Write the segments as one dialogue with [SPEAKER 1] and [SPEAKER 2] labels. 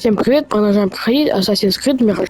[SPEAKER 1] Всем привет, продолжаем проходить Assassin's Creed Mirage.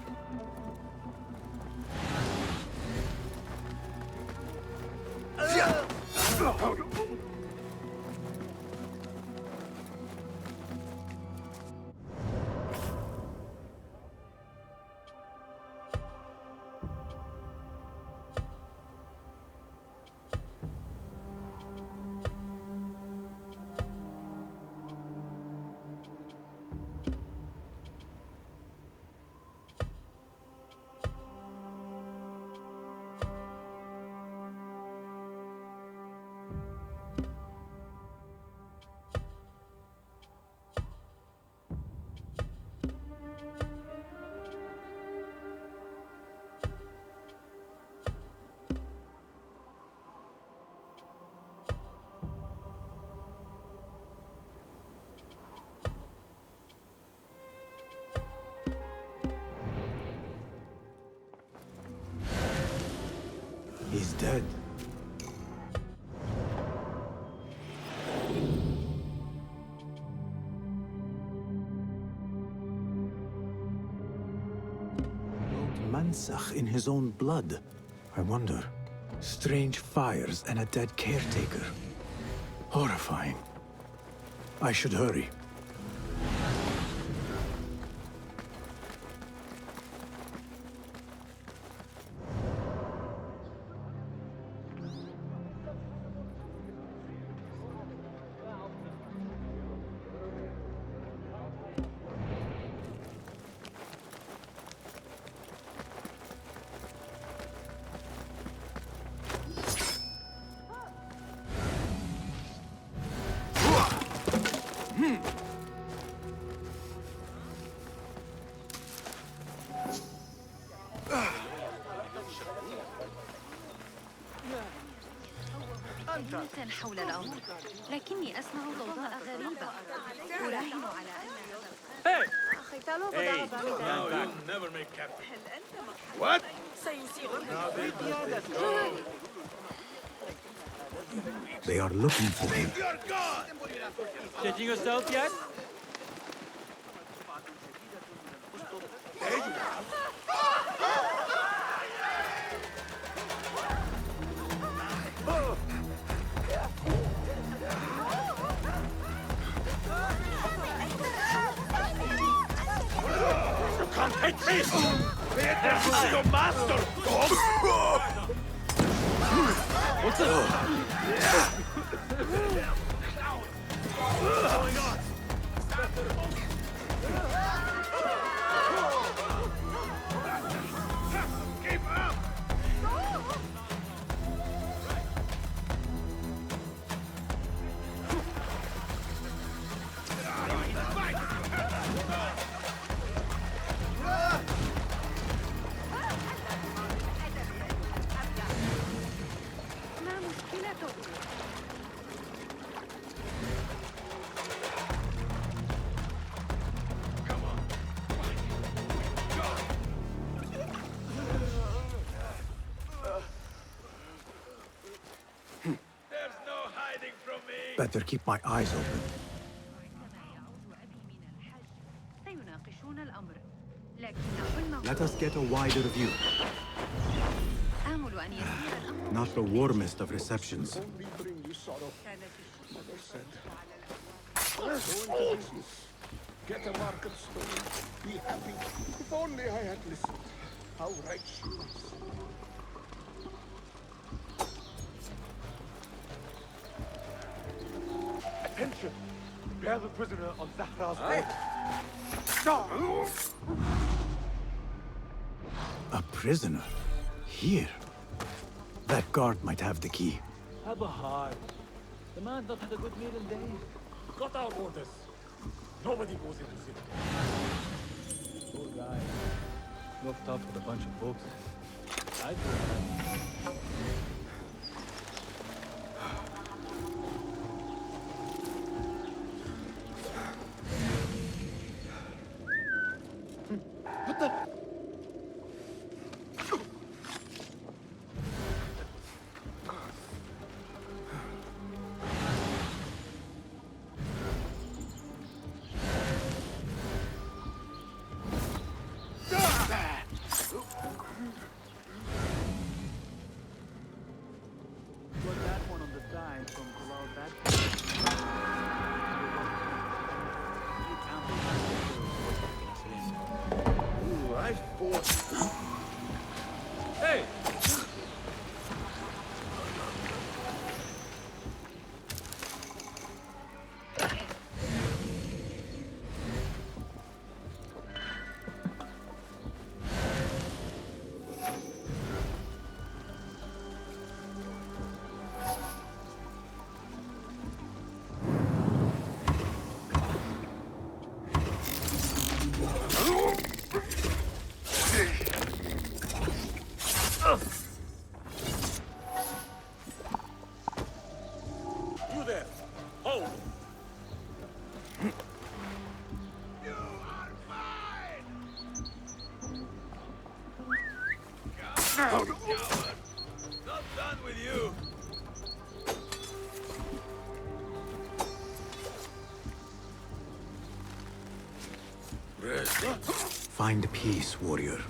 [SPEAKER 2] He's dead. Wrote Mansach in his own blood. I wonder. Strange fires and a dead caretaker. Horrifying. I should hurry.
[SPEAKER 3] حول الأمر، لكني أسمع ضوضاء غريبة. أراهن على أن
[SPEAKER 4] What?
[SPEAKER 2] They are looking for him.
[SPEAKER 4] You're gone!
[SPEAKER 5] Changing yourself yet?
[SPEAKER 4] You can't hit me! Pay attention to your master, dog!
[SPEAKER 5] What's up?
[SPEAKER 4] What's going on? Keep up!
[SPEAKER 3] ما مشكلته؟
[SPEAKER 4] There's no hiding from me!
[SPEAKER 2] Better keep my eyes open.
[SPEAKER 3] عندما يعود أبي من الحج سيناقشون الأمر، لكن حلمه
[SPEAKER 2] Let us get a wider view.
[SPEAKER 3] آمل أن يسير الأمر.
[SPEAKER 2] Not the warmest of receptions.
[SPEAKER 6] Only bring you sorrow,
[SPEAKER 3] كانت
[SPEAKER 6] mother said.
[SPEAKER 3] الشمس
[SPEAKER 6] Go into business. Get a market stone. Be happy. If only I had listened. How right she was.
[SPEAKER 4] Attention! Bear the prisoner on Zahra's bed. Stop!
[SPEAKER 2] A prisoner? Here? That guard might have the key.
[SPEAKER 5] Have a heart. The man's not had a good meal in days.
[SPEAKER 4] Got our orders. Nobody goes into city.
[SPEAKER 5] Poor guy. Looked up with a bunch of books. I'd do that.
[SPEAKER 4] What the?
[SPEAKER 6] Nice boy.
[SPEAKER 5] Hey!
[SPEAKER 6] You there. Hold. You are mine! Coward! Not done with you! Rest.
[SPEAKER 2] Find peace, warrior.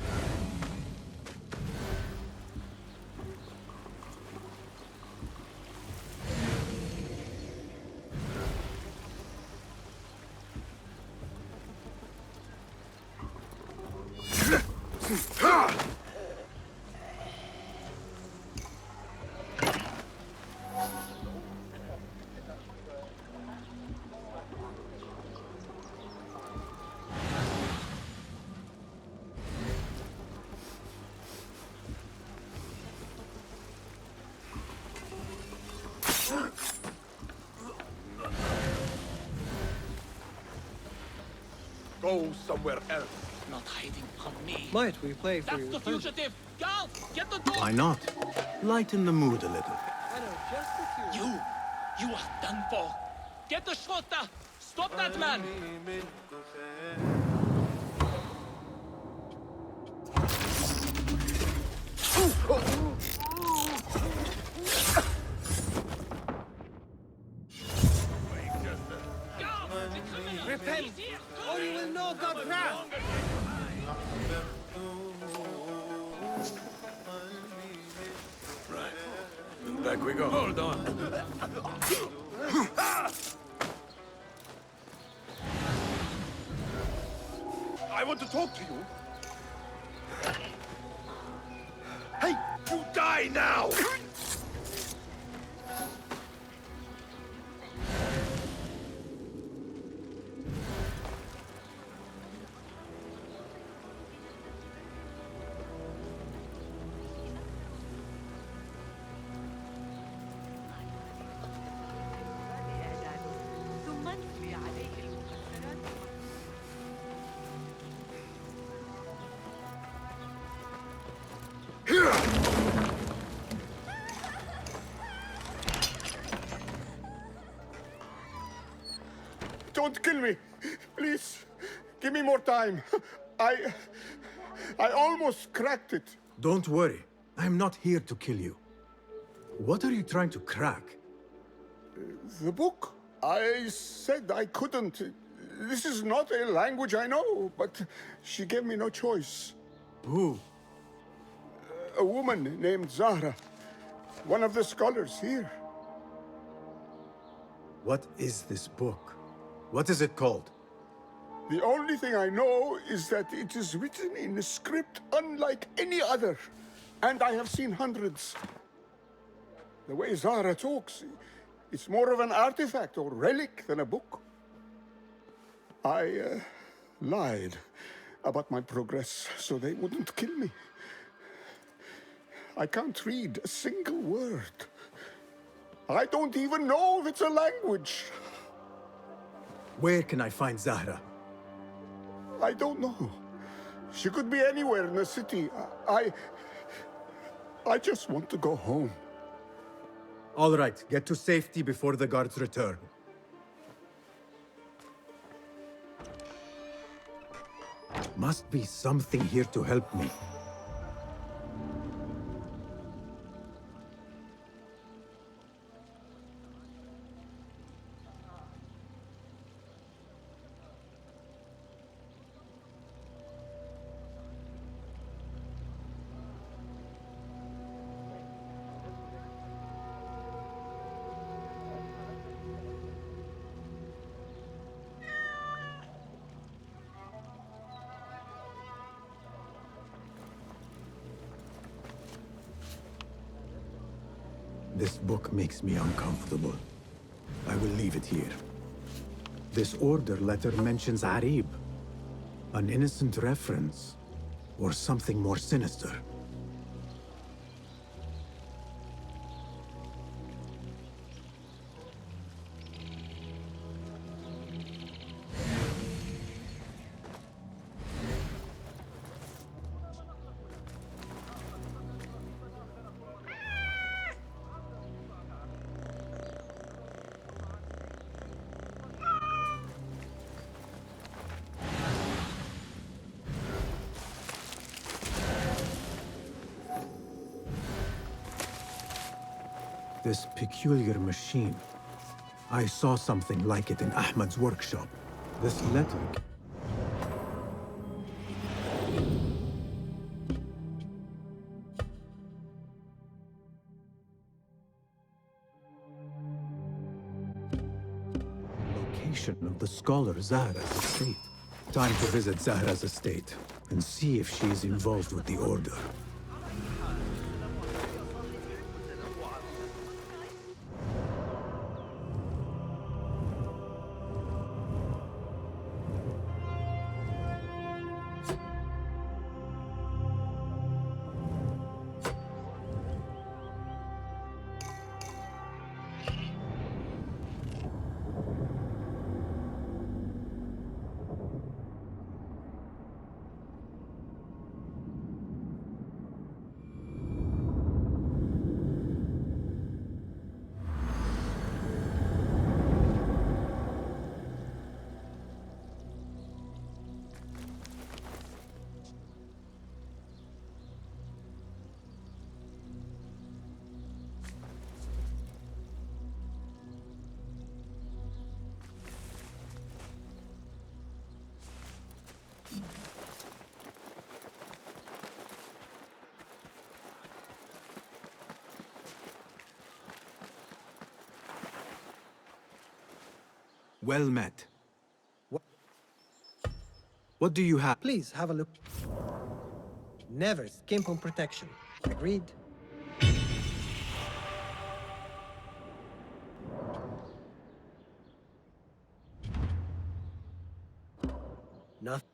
[SPEAKER 6] Go somewhere else.
[SPEAKER 7] Not hiding from me.
[SPEAKER 5] Might we play for
[SPEAKER 7] That's
[SPEAKER 5] you?
[SPEAKER 7] the fugitive! Girl, get the door!
[SPEAKER 2] Why not? Lighten the mood a little.
[SPEAKER 5] I know just the cue.
[SPEAKER 7] You are done for. Get the shota! Stop that man!
[SPEAKER 5] Repent, or you will know God's wrath!
[SPEAKER 6] Right. Back we go. Hold on. I want to talk to you. Hey, you die now!
[SPEAKER 3] ثم نسري عليه المكسرات.
[SPEAKER 6] Don't kill me. Please. Give me more time. I almost cracked it.
[SPEAKER 2] Don't worry. I'm not here to kill you. What are you trying to crack?
[SPEAKER 6] The book? I said I couldn't. This is not a language I know, but she gave me no choice.
[SPEAKER 2] Who?
[SPEAKER 6] A woman named Zahra. One of the scholars here.
[SPEAKER 2] What is this book? What is it called?
[SPEAKER 6] The only thing I know is that it is written in a script unlike any other. And I have seen hundreds. The way Zahra talks, it's more of an artifact or relic than a book. I lied about my progress so they wouldn't kill me. I can't read a single word. I don't even know if it's a language.
[SPEAKER 2] Where can I find Zahra?
[SPEAKER 6] I don't know. She could be anywhere in the city. I just want to go home.
[SPEAKER 2] All right, get to safety before the guards return. Must be something here to help me. This book makes me uncomfortable. I will leave it here. This order letter mentions Arib. An innocent reference, or something more sinister. This peculiar machine. I saw something like it in Ahmad's workshop. This letter... Location of the scholar Zahra's estate. Time to visit Zahra's estate and see if she is involved with the order. Well met. What do you have?
[SPEAKER 8] Please have a look. Never skimp on protection. Agreed? Nothing.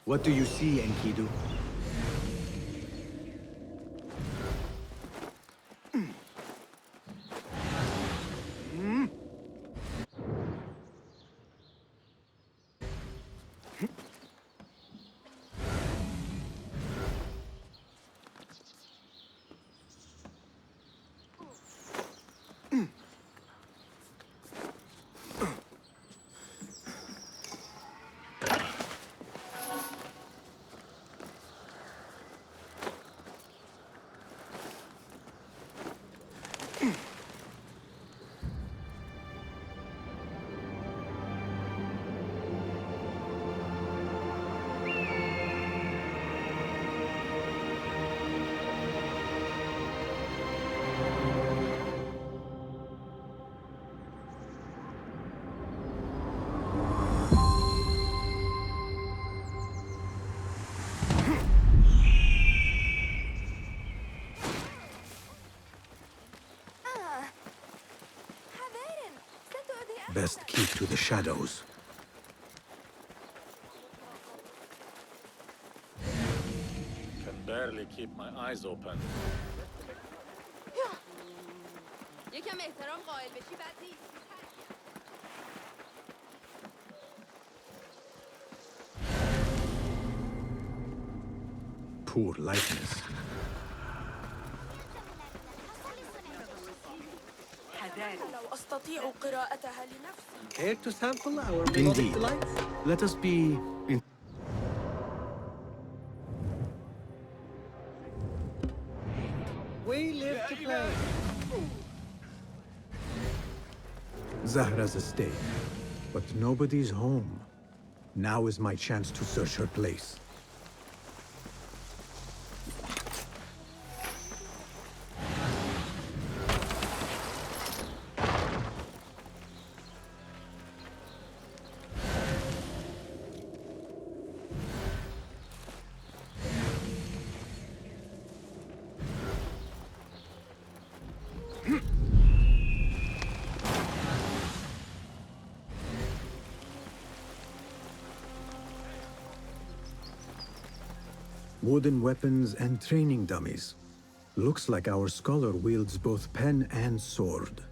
[SPEAKER 2] What do you see, Enkidu? Best keep to the shadows.
[SPEAKER 7] Can barely keep my eyes open.
[SPEAKER 9] یکم احترام قائل بشی بد نیست.
[SPEAKER 2] Poor likeness.
[SPEAKER 9] لو أستطيع قراءتها لنفسي.
[SPEAKER 8] Care to sample our melodic
[SPEAKER 2] Indeed.
[SPEAKER 8] delights?
[SPEAKER 2] Let us be in...
[SPEAKER 8] We live to play.
[SPEAKER 2] Zahra's estate. But nobody's home. Now is my chance to search her place. Wooden weapons and training dummies. Looks like our scholar wields both pen and sword.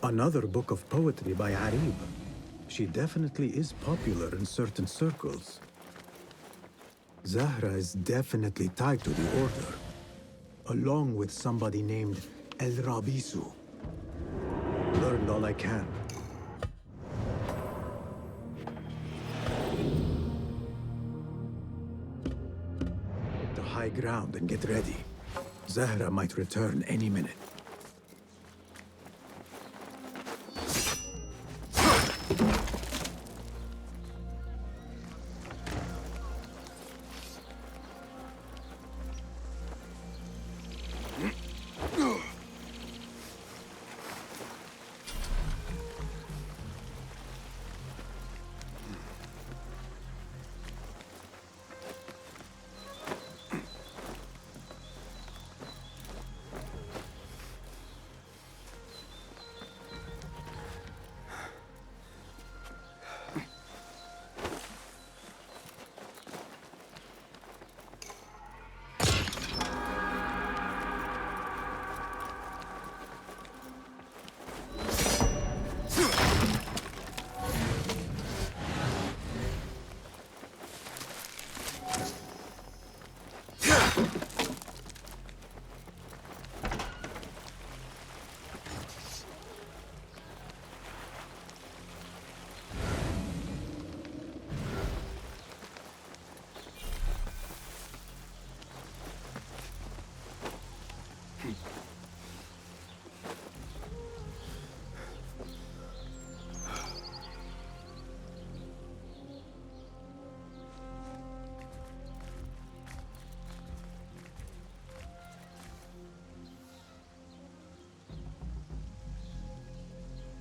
[SPEAKER 2] Another book of poetry by Arib. She definitely is popular in certain circles. Zahra is definitely tied to the Order, along with somebody named El Rabisu. Learned all I can. Get to high ground and get ready. Zahra might return any minute.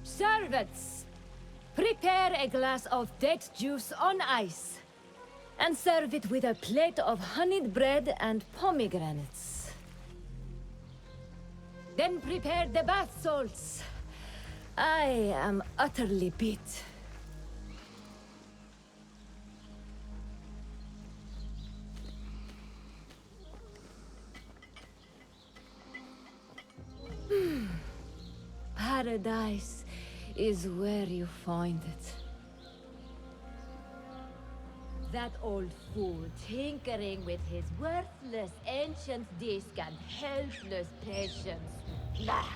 [SPEAKER 10] Servants, prepare a glass of date juice on ice, and serve it with a plate of honeyed bread and pomegranates. Then prepare the bath salts. I am utterly beat. paradise is where you find it. That old fool tinkering with his worthless ancient disc and helpless patience. Bah!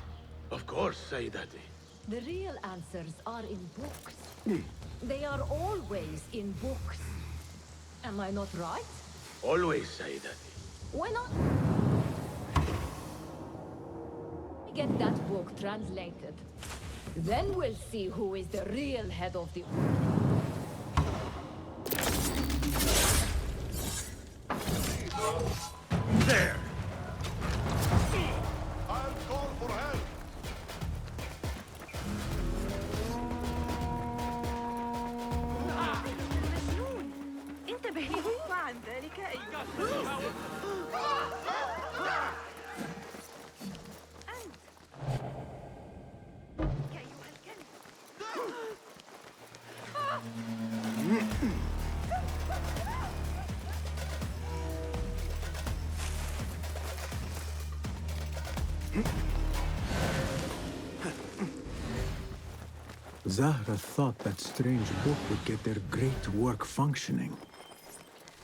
[SPEAKER 4] Of course, Sayyidati.
[SPEAKER 10] The real answers are in books. They are always in books. Am I not right?
[SPEAKER 4] Always, Sayyidati.
[SPEAKER 10] Why not? Get that book translated. Then we'll see who is the real head of the
[SPEAKER 4] There!
[SPEAKER 6] I'll call for help.
[SPEAKER 3] مجنون انتبه وعن ذلك أيها أنت أيها الكلب
[SPEAKER 2] Zahra thought that strange book would get their great work functioning.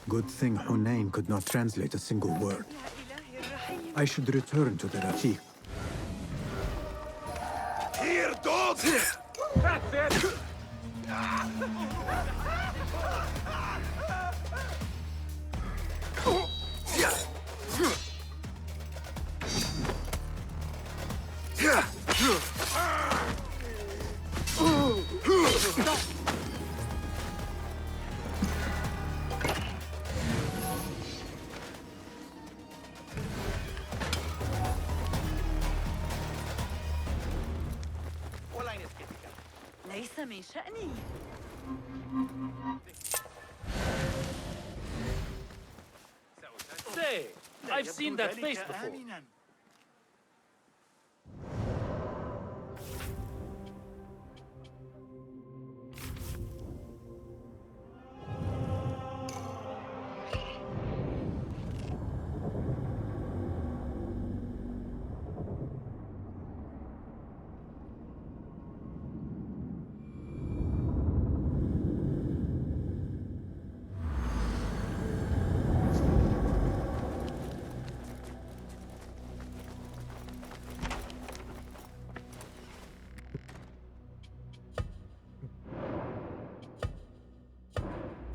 [SPEAKER 2] Good thing Hunain could not translate a single word. I should return to the Rafiq.
[SPEAKER 4] Here, dogs! That's it!
[SPEAKER 3] ليس من شأني
[SPEAKER 7] Say, I've seen that face before.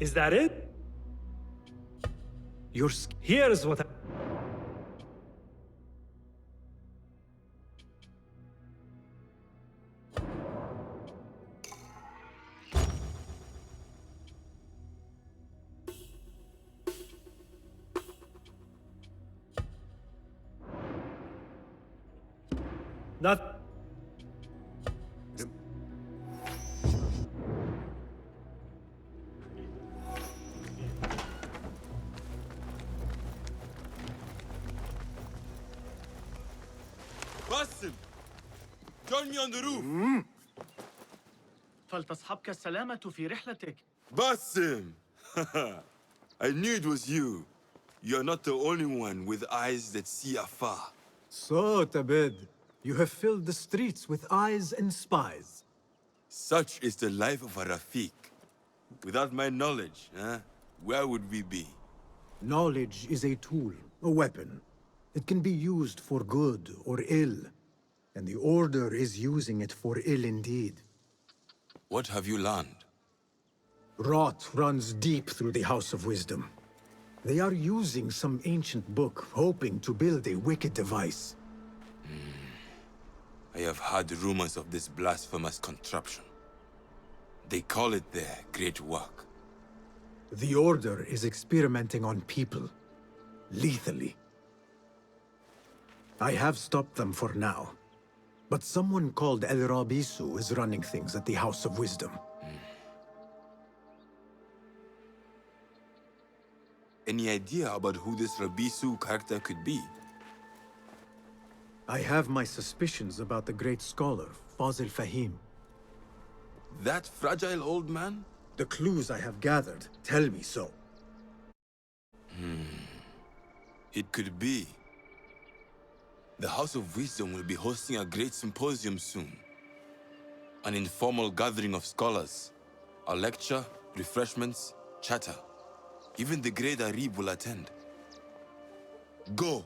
[SPEAKER 11] Is that it? Here's what I... Not...
[SPEAKER 12] Basim! Join me on the roof!
[SPEAKER 5] فلتصحبك السلامة في رحلتك.
[SPEAKER 12] Basim! I knew it was you. You're not the only one with eyes that see afar.
[SPEAKER 2] So, Tabed, you have filled the streets with eyes and spies.
[SPEAKER 12] Such is the life of a Rafiq. Without my knowledge, where would we be?
[SPEAKER 2] Knowledge is a tool, a weapon. It can be used for good or ill. And the Order is using it for ill indeed.
[SPEAKER 12] What have you learned?
[SPEAKER 2] Rot runs deep through the House of Wisdom. They are using some ancient book, hoping to build a wicked device.
[SPEAKER 12] I have heard rumors of this blasphemous contraption. They call it their great work.
[SPEAKER 2] The Order is experimenting on people, lethally. I have stopped them for now. But someone called El Rabisu is running things at the House of Wisdom.
[SPEAKER 12] Any idea about who this Rabisu character could be?
[SPEAKER 2] I have my suspicions about the great scholar, Fazil Fahim.
[SPEAKER 12] That fragile old man?
[SPEAKER 2] The clues I have gathered tell me so.
[SPEAKER 12] It could be. The House of Wisdom will be hosting a great symposium soon. An informal gathering of scholars. A lecture, refreshments, chatter. Even the great Arib will attend. Go,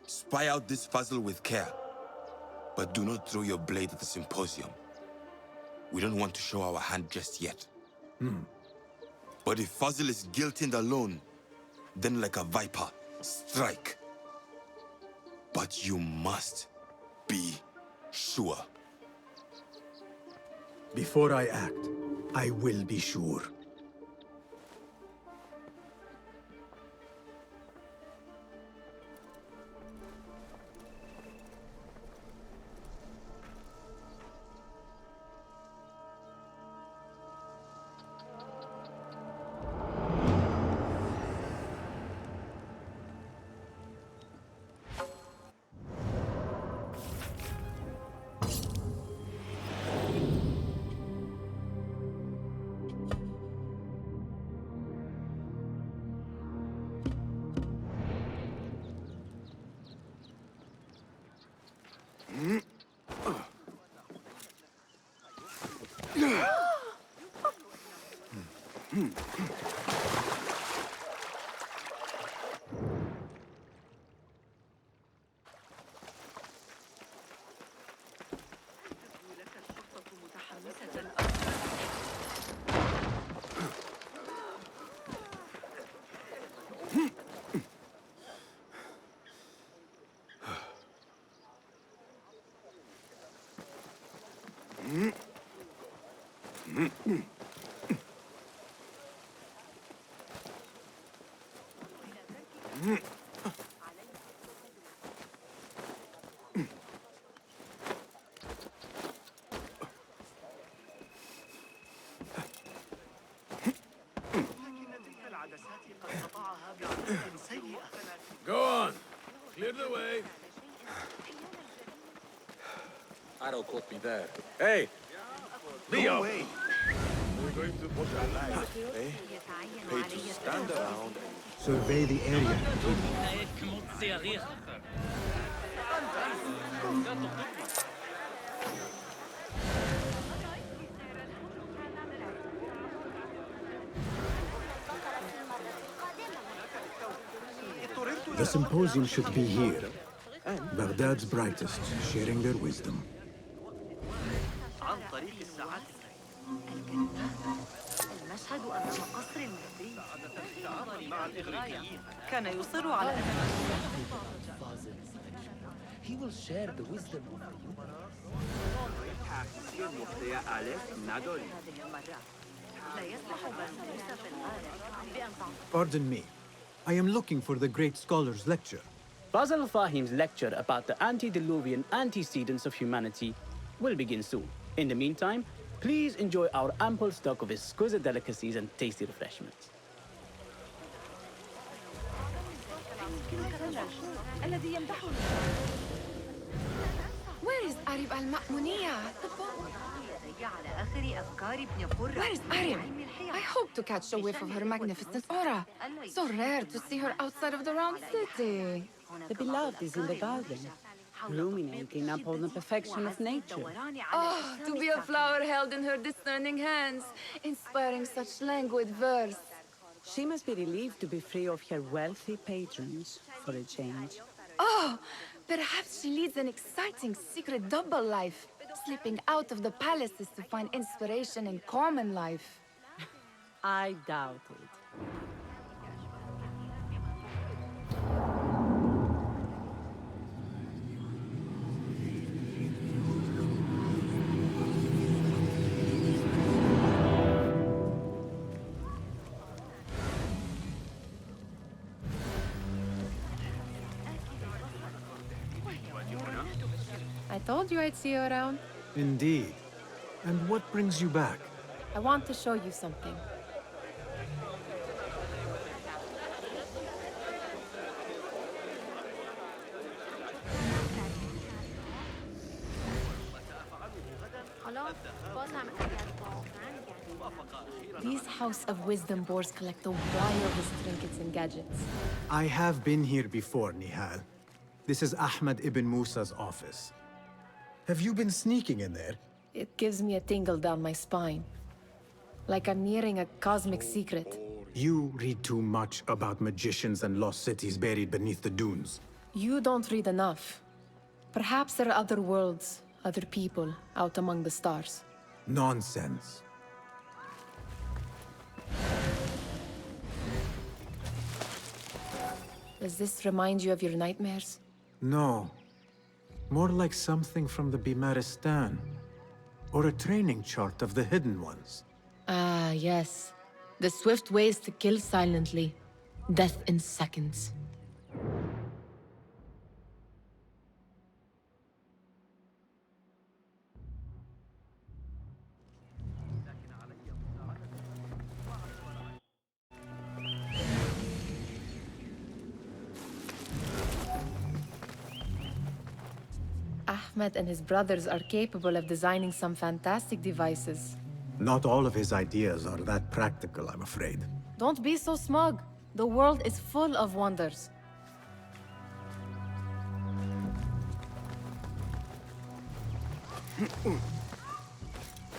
[SPEAKER 12] spy out this puzzle with care. But do not throw your blade at the symposium. We don't want to show our hand just yet. But if Fazil is guilty and alone, then like a viper, strike. But you must be sure.
[SPEAKER 2] Before I act, I will be sure.
[SPEAKER 4] Go on. Clear the way.
[SPEAKER 5] Arrow caught me there.
[SPEAKER 4] Hey, Leo. We're going to put our lives.
[SPEAKER 12] Pay to stand around.
[SPEAKER 2] Survey the area. The symposium should be here. Baghdad's brightest, sharing their wisdom.
[SPEAKER 3] المشهد أمام قصر المهدي. كان يصر على
[SPEAKER 13] He will share the wisdom of the
[SPEAKER 2] Pardon me. I am looking for the great scholar's lecture.
[SPEAKER 14] Fazl Fahim's lecture about the antediluvian antecedents of humanity will begin soon. In the meantime, please enjoy our ample stock of exquisite delicacies and tasty refreshments.
[SPEAKER 9] Where is Arib al-Ma'muniyah? Where is Arib? I hope to catch a whiff of her magnificent aura. So rare to see her outside of the round city.
[SPEAKER 15] The beloved is in the garden, ruminating upon the perfection of nature.
[SPEAKER 9] Oh, to be a flower held in her discerning hands, inspiring such languid verse.
[SPEAKER 15] She must be relieved to be free of her wealthy patrons for a change.
[SPEAKER 9] Oh, perhaps she leads an exciting secret double life, slipping out of the palaces to find inspiration in common life.
[SPEAKER 15] I doubt it.
[SPEAKER 16] I told you I'd see you around.
[SPEAKER 2] Indeed. And what brings you back?
[SPEAKER 16] I want to show you something. These House of Wisdom boards collect the wildest trinkets and gadgets.
[SPEAKER 2] I have been here before, Nihal. This is Ahmed ibn Musa's office. Have you been sneaking in there?
[SPEAKER 16] It gives me a tingle down my spine. Like I'm nearing a cosmic secret.
[SPEAKER 2] You read too much about magicians and lost cities buried beneath the dunes.
[SPEAKER 16] You don't read enough. Perhaps there are other worlds, other people, out among the stars.
[SPEAKER 2] Nonsense.
[SPEAKER 16] Does this remind you of your nightmares?
[SPEAKER 2] No. More like something from the Bimaristan. Or a training chart of the Hidden Ones.
[SPEAKER 16] Ah, yes. The swift ways to kill silently. Death in seconds. Ahmed and his brothers are capable of designing some fantastic devices.
[SPEAKER 2] Not all of his ideas are that practical, I'm afraid.
[SPEAKER 16] Don't be so smug. The world is full of wonders.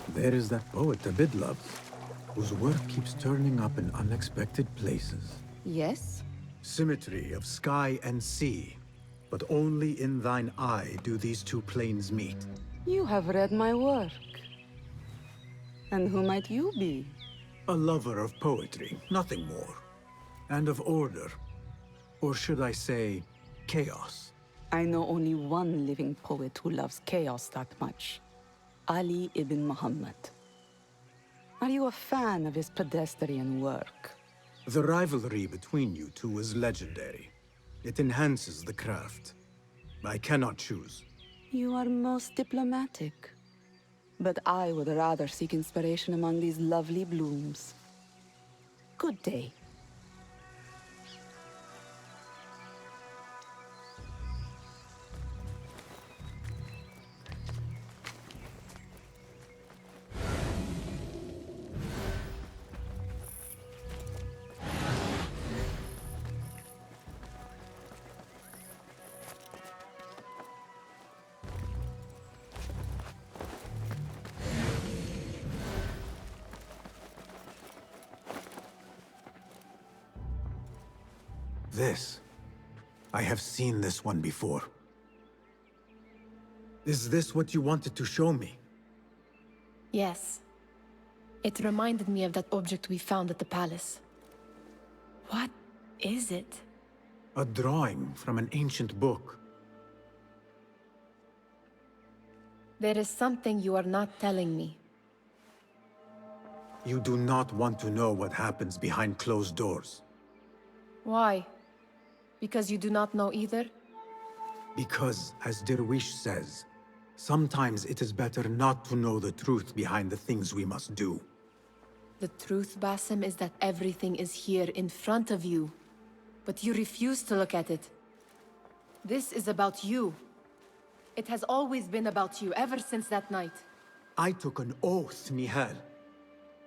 [SPEAKER 2] There is that poet Abid loves, whose work keeps turning up in unexpected places.
[SPEAKER 15] Yes?
[SPEAKER 2] Symmetry of sky and sea, but only in thine eye do these two planes meet.
[SPEAKER 15] You have read my work. And who might you be?
[SPEAKER 2] A lover of poetry, nothing more. And of order. Or should I say, chaos.
[SPEAKER 15] I know only one living poet who loves chaos that much. Ali ibn Muhammad. Are you a fan of his pedestrian work?
[SPEAKER 2] The rivalry between you two is legendary. It enhances the craft. I cannot choose.
[SPEAKER 15] You are most diplomatic. But I would rather seek inspiration among these lovely blooms. Good day.
[SPEAKER 2] This. I have seen this one before. Is this what you wanted to show me?
[SPEAKER 16] Yes. It reminded me of that object we found at the palace. What is it?
[SPEAKER 2] A drawing from an ancient book.
[SPEAKER 16] There is something you are not telling me.
[SPEAKER 2] You do not want to know what happens behind closed doors.
[SPEAKER 16] Why? Because you do not know either?
[SPEAKER 2] Because, as Derwish says, sometimes it is better not to know the truth behind the things we must do.
[SPEAKER 16] The truth, Basim, is that everything is here in front of you. But you refuse to look at it. This is about you. It has always been about you, ever since that night.
[SPEAKER 2] I took an oath, Nihal,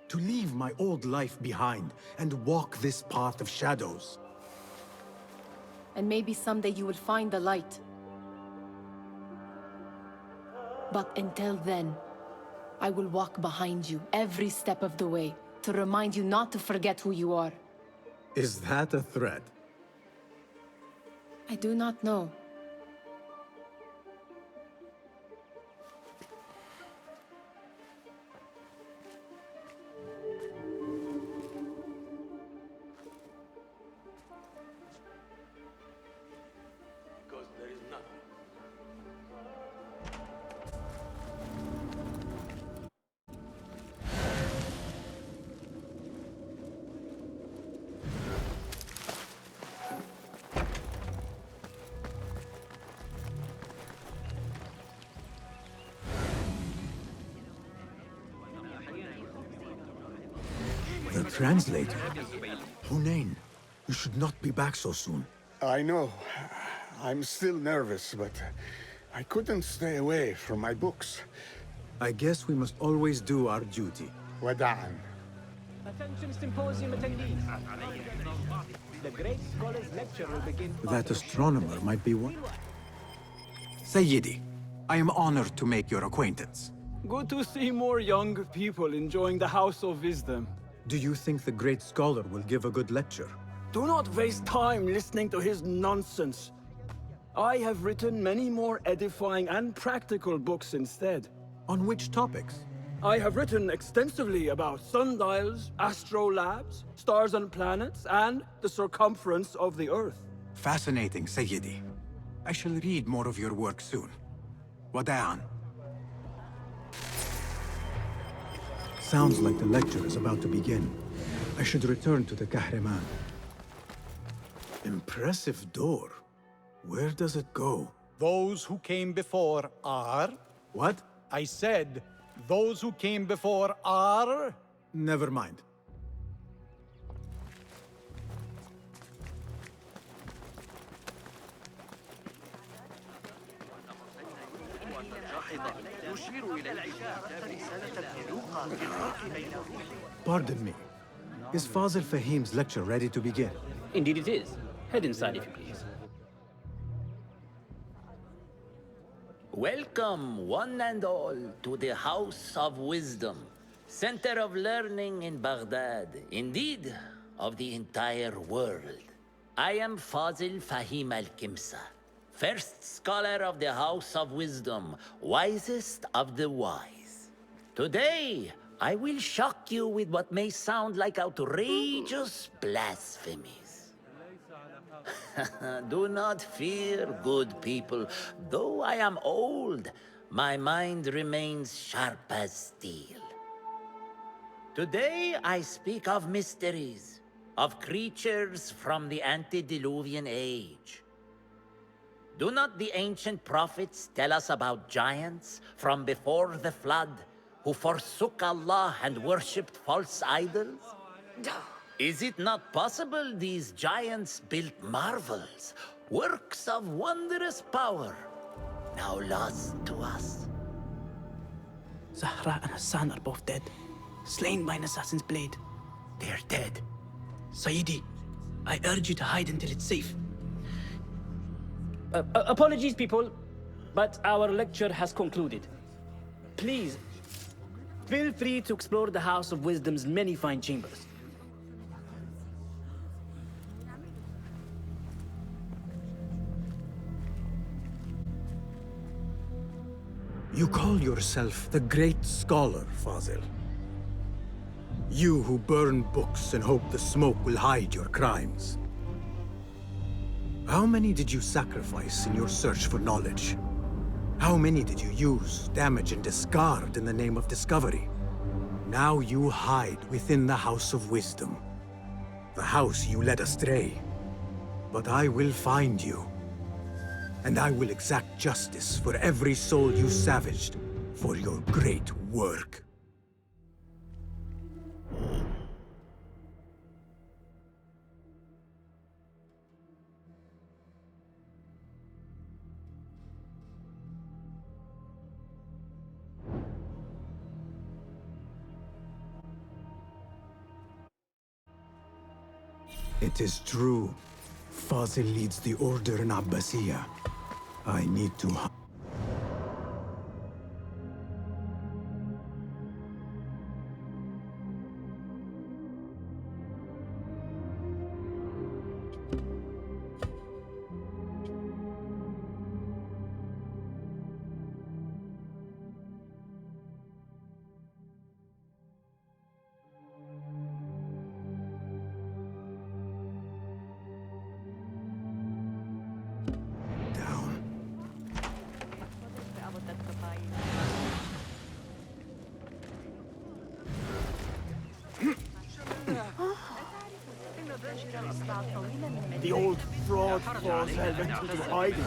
[SPEAKER 2] to leave my old life behind and walk this path of shadows.
[SPEAKER 16] And maybe someday you will find the light. But until then, I will walk behind you every step of the way to remind you not to forget who you are.
[SPEAKER 2] Is that a threat?
[SPEAKER 16] I do not know.
[SPEAKER 7] Because there is nothing.
[SPEAKER 2] The translator? Hunain, you should not be back so soon.
[SPEAKER 6] I know. I'm still nervous, but I couldn't stay away from my books.
[SPEAKER 2] I guess we must always do our duty.
[SPEAKER 6] Wada'an.
[SPEAKER 14] Attention symposium attendees. The great scholar's lecture will begin.
[SPEAKER 2] That astronomer might be one. Sayyidi, I am honored to make your acquaintance.
[SPEAKER 5] Good to see more young people enjoying the House of Wisdom.
[SPEAKER 2] Do you think the great scholar will give a good lecture?
[SPEAKER 5] Do not waste time listening to his nonsense. I have written many more edifying and practical books instead.
[SPEAKER 2] On which topics?
[SPEAKER 5] I have written extensively about sundials, astrolabes, stars and planets, and the circumference of the Earth.
[SPEAKER 2] Fascinating, Sayyidi. I shall read more of your work soon. Wada'an. Sounds like the lecture is about to begin. I should return to the Kahraman. Impressive door. Where does it go?
[SPEAKER 17] Those who came before are...
[SPEAKER 2] What?
[SPEAKER 17] I said, those who came before are...
[SPEAKER 2] Never mind. Pardon me. Is Fazil Fahim's lecture ready to begin?
[SPEAKER 14] Indeed it is. Head inside if you please.
[SPEAKER 13] Welcome, one and all, to the House of Wisdom, center of learning in Baghdad, indeed, of the entire world. I am Fazil Fahim al-Kimsa, first scholar of the House of Wisdom, wisest of the wise. Today, I will shock you with what may sound like outrageous blasphemies. Do not fear, good people. Though I am old, my mind remains sharp as steel. Today I speak of mysteries, of creatures from the antediluvian age. Do not the ancient prophets tell us about giants from before the flood who forsook Allah and worshipped false idols? Is it not possible these giants built marvels, works of wondrous power, now lost to us?
[SPEAKER 14] Zahra and Hassan are both dead, slain by an assassin's blade. They're dead. Sayyidi, I urge you to hide until it's safe. Apologies, people, but our lecture has concluded. Please, feel free to explore the House of Wisdom's many fine chambers.
[SPEAKER 2] You call yourself the great scholar, Fazil. You who burn books and hope the smoke will hide your crimes. How many did you sacrifice in your search for knowledge? How many did you use, damage, and discard in the name of discovery? Now you hide within the House of Wisdom. The house you led astray. But I will find you. And I will exact justice for every soul you savaged for your great work. It is true. Fazil leads the order in Abbasiyah. I need to...
[SPEAKER 5] The old fraud falls went into hiding.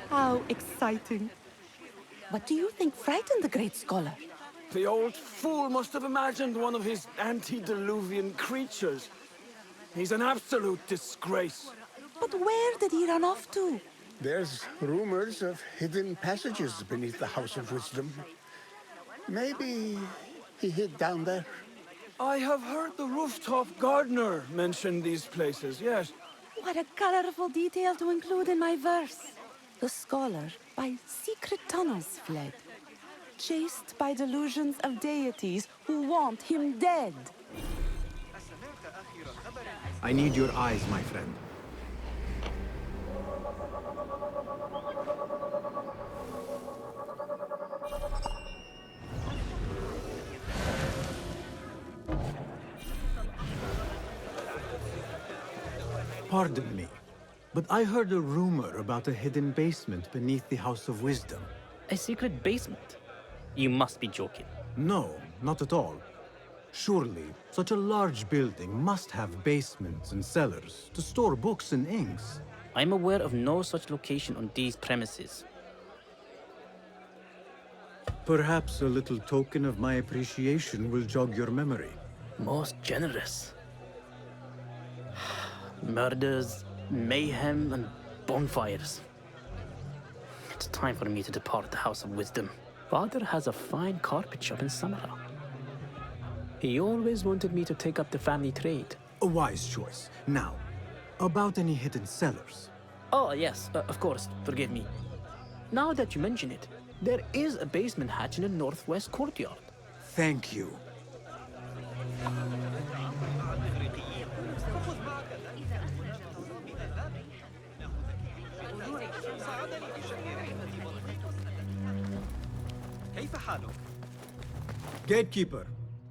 [SPEAKER 15] How exciting. What do you think frightened the great scholar?
[SPEAKER 5] The old fool must have imagined one of his antediluvian creatures. He's an absolute disgrace.
[SPEAKER 15] But where did he run off to?
[SPEAKER 6] There's rumors of hidden passages beneath the House of Wisdom. Maybe he hid down there.
[SPEAKER 5] I have heard the rooftop gardener mention these places, yes.
[SPEAKER 15] What a colorful detail to include in my verse. The scholar by secret tunnels fled, chased by delusions of deities who want him dead.
[SPEAKER 2] I need your eyes, my friend. Pardon me, but I heard a rumor about a hidden basement beneath the House of Wisdom.
[SPEAKER 14] A secret basement? You must be joking.
[SPEAKER 2] No, not at all. Surely, such a large building must have basements and cellars to store books and inks.
[SPEAKER 14] I'm aware of no such location on these premises.
[SPEAKER 2] Perhaps a little token of my appreciation will jog your memory.
[SPEAKER 14] Most generous. Murders, mayhem, and bonfires. It's time for me to depart the House of Wisdom. Father has a fine carpet shop in Samara. He always wanted me to take up the family trade.
[SPEAKER 2] A wise choice. Now, about any hidden cellars?
[SPEAKER 14] Oh, yes, of course, forgive me. Now that you mention it, there is a basement hatch in the northwest courtyard.
[SPEAKER 2] Thank you. Gatekeeper,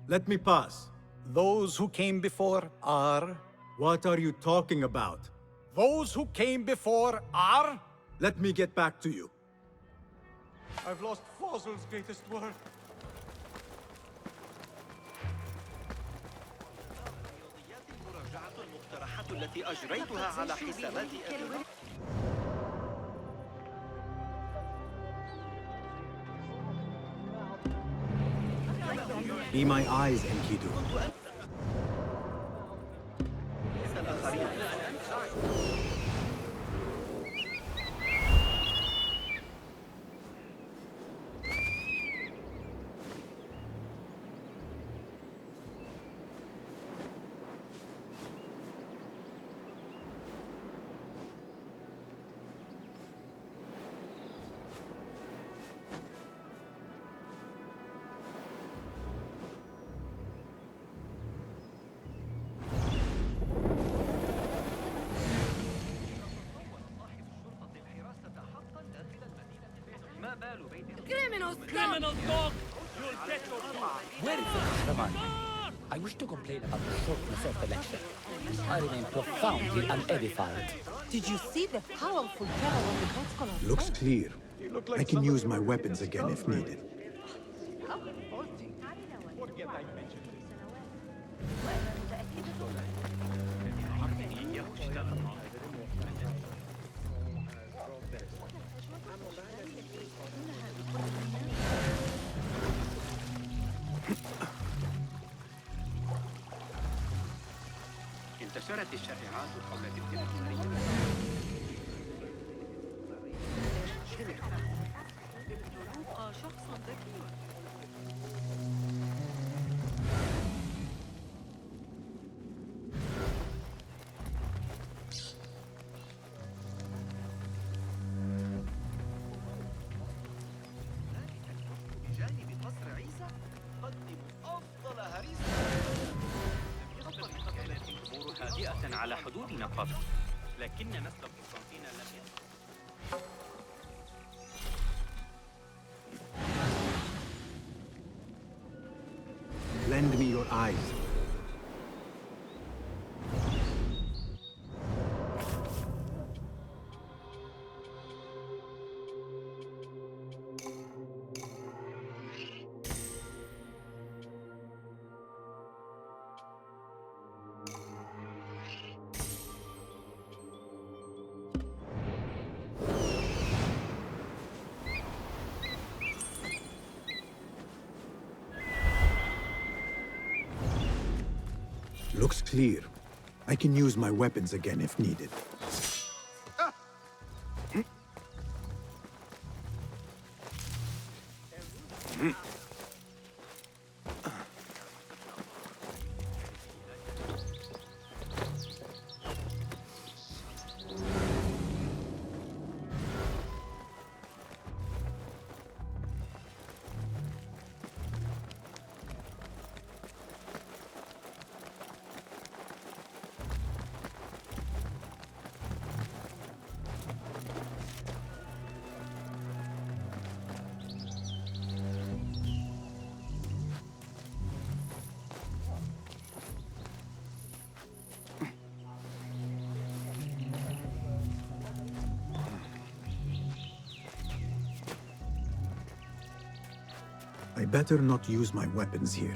[SPEAKER 2] let me pass.
[SPEAKER 17] Those who came before are...
[SPEAKER 2] What are you talking about?
[SPEAKER 17] Those who came before are...
[SPEAKER 2] Let me get back to you.
[SPEAKER 4] I've lost Fazl's greatest work.
[SPEAKER 7] التي أجريتها على حسابات
[SPEAKER 2] Be my eyes, Enkidu.
[SPEAKER 7] Criminals, dog! You'll get your
[SPEAKER 18] Where is the Kahraman? I wish to complain about the shortness of the lecture. I remain profoundly unedified.
[SPEAKER 16] Did you see the powerful terror on the God's
[SPEAKER 2] Looks clear. I can use my weapons again if needed.
[SPEAKER 7] انتشرت الشائعات حول تلك الجمهورية. شخصا ذكيا. بجانب قصر عيسى قدموا أفضل هريسة. كانت الأمور هادئة على حدودنا قبل، لكن نسل قسطنطين لم
[SPEAKER 2] Lend me your eyes. Looks clear. I can use my weapons again if needed. I better not use my weapons here.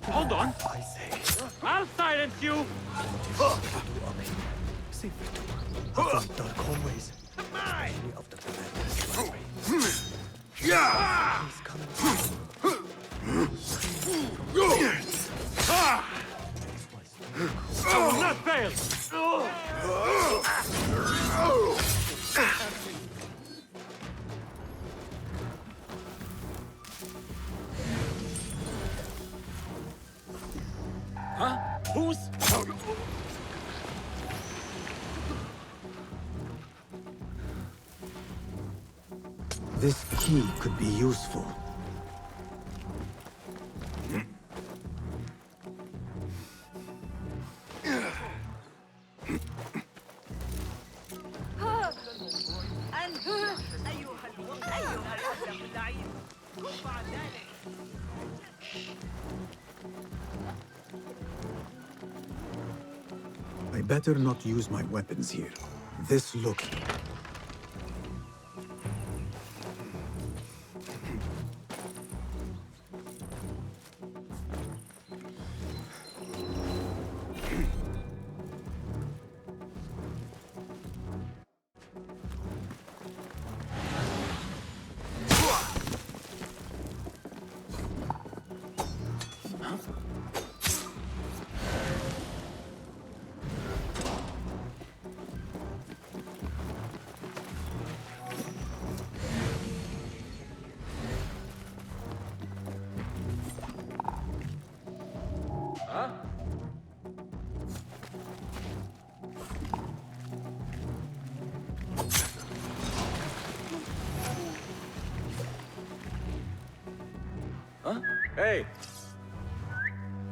[SPEAKER 7] Hold on! I'll silence you!
[SPEAKER 19] Dark hallways. Of the
[SPEAKER 7] I will not fail!
[SPEAKER 13] Huh? Who's...
[SPEAKER 2] This key could be useful. I better not use my weapons here. This looks...
[SPEAKER 4] Hey!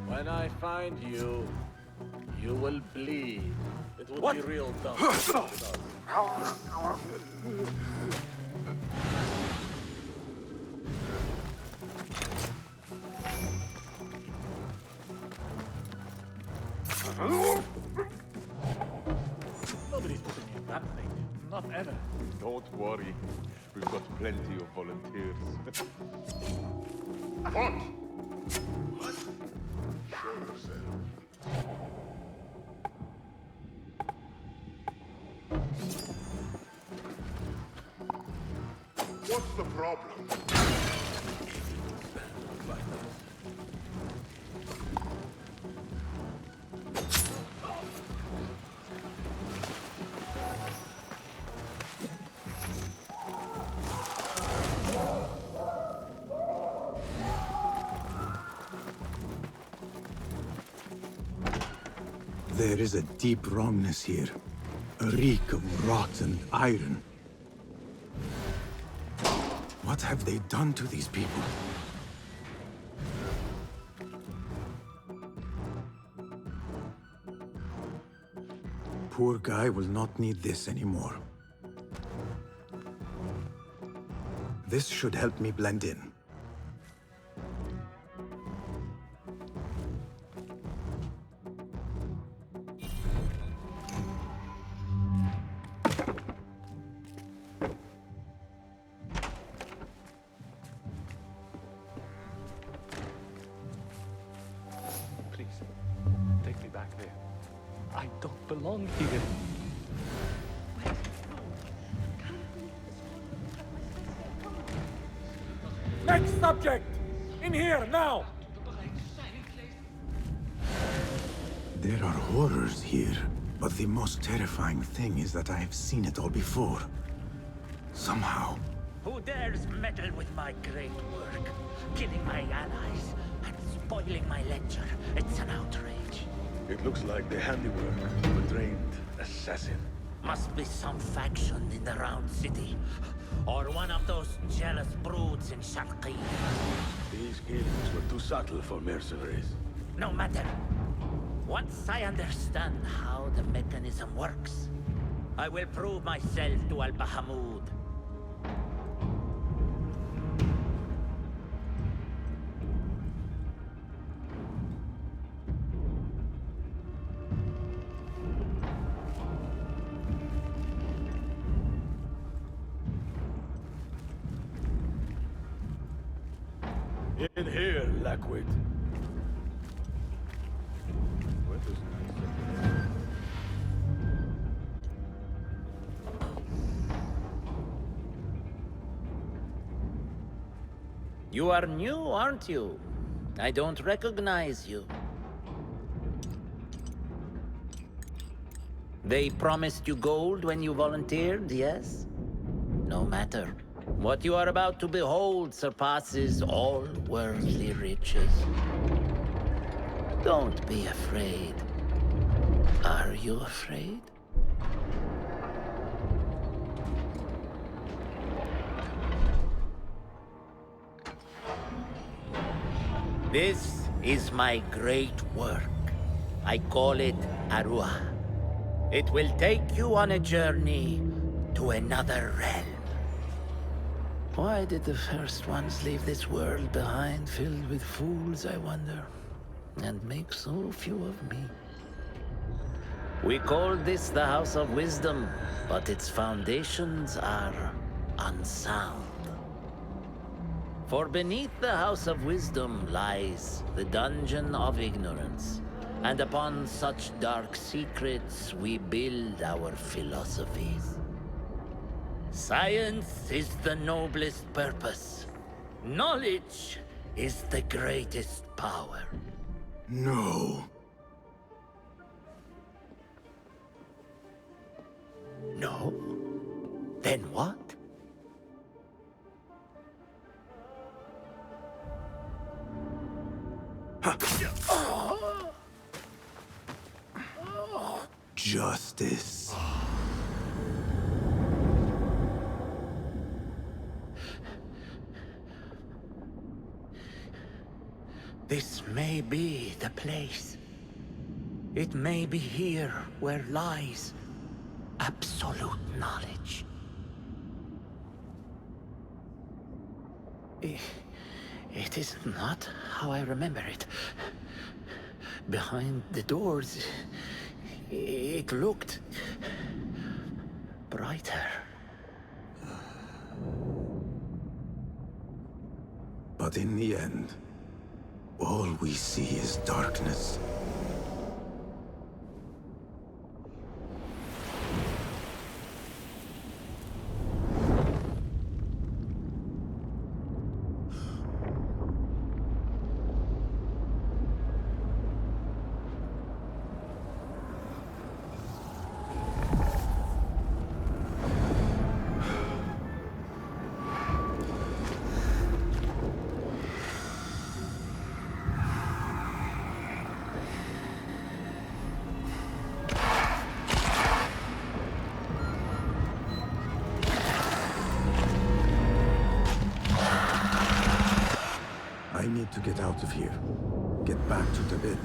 [SPEAKER 4] When I find you, you will bleed. It will be real dumb. Nobody's putting in that thing. Not ever.
[SPEAKER 20] Don't worry. We've got plenty of volunteers.
[SPEAKER 6] What? Show yourself. What's the problem?
[SPEAKER 2] There is a deep wrongness here. A reek of rot and iron. What have they done to these people? Poor guy will not need this anymore. This should help me blend in.
[SPEAKER 20] I don't belong here.
[SPEAKER 4] Next subject! In here, now!
[SPEAKER 2] There are horrors here, but the most terrifying thing is that I have seen it all before. Somehow.
[SPEAKER 13] Who dares meddle with my great work? Killing my allies and spoiling my lecture. It's an outrage.
[SPEAKER 20] It looks like the handiwork of a trained assassin.
[SPEAKER 13] Must be some faction in the Round City. Or one of those jealous broods in Sharqi.
[SPEAKER 20] These killings were too subtle for mercenaries.
[SPEAKER 13] No matter. Once I understand how the mechanism works, I will prove myself to Al-Bahamud.
[SPEAKER 20] In here, Lackwit.
[SPEAKER 13] You are new, aren't you? I don't recognize you. They promised you gold when you volunteered, yes? No matter. What you are about to behold surpasses all worldly riches. Don't be afraid. Are you afraid? This is my great work. I call it Arua. It will take you on a journey to another realm. Why did the first ones leave this world behind filled with fools, I wonder? And make so few of me. We called this the House of Wisdom, but its foundations are unsound. For beneath the House of Wisdom lies the Dungeon of Ignorance, and upon such dark secrets we build our philosophies. Science is the noblest purpose. Knowledge is the greatest power.
[SPEAKER 2] No.
[SPEAKER 13] No? Then what?
[SPEAKER 2] Justice.
[SPEAKER 13] This may be the place. It may be here where lies absolute knowledge. It is not how I remember it. Behind the doors, it looked brighter.
[SPEAKER 2] But in the end, all we see is darkness. I need to get out of here. Get back to the inn.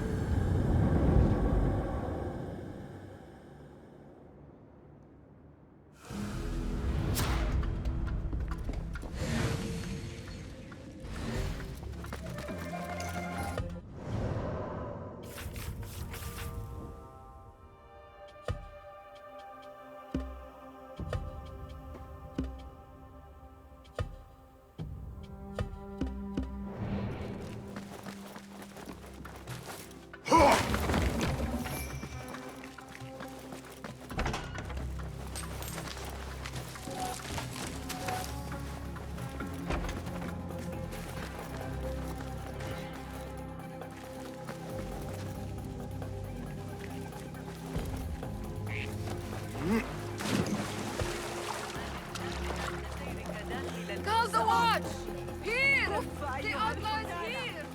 [SPEAKER 9] Call the watch! Here! The outlaws here!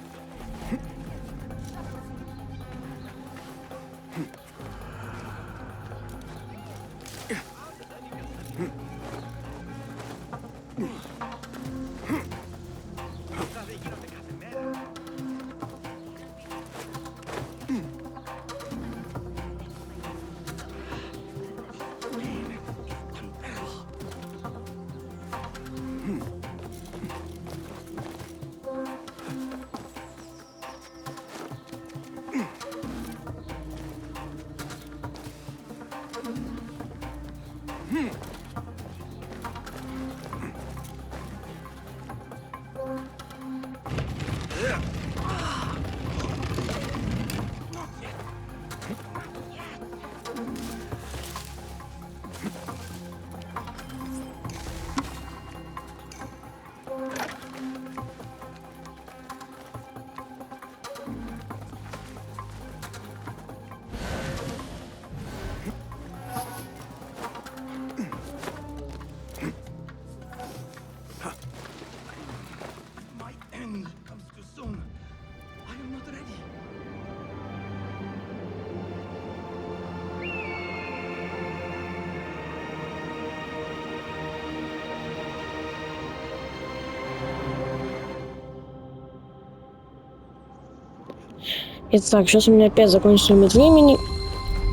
[SPEAKER 1] Итак, сейчас у меня опять закончится лимит времени.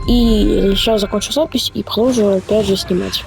[SPEAKER 1] И сейчас закончу запись и продолжу опять же снимать.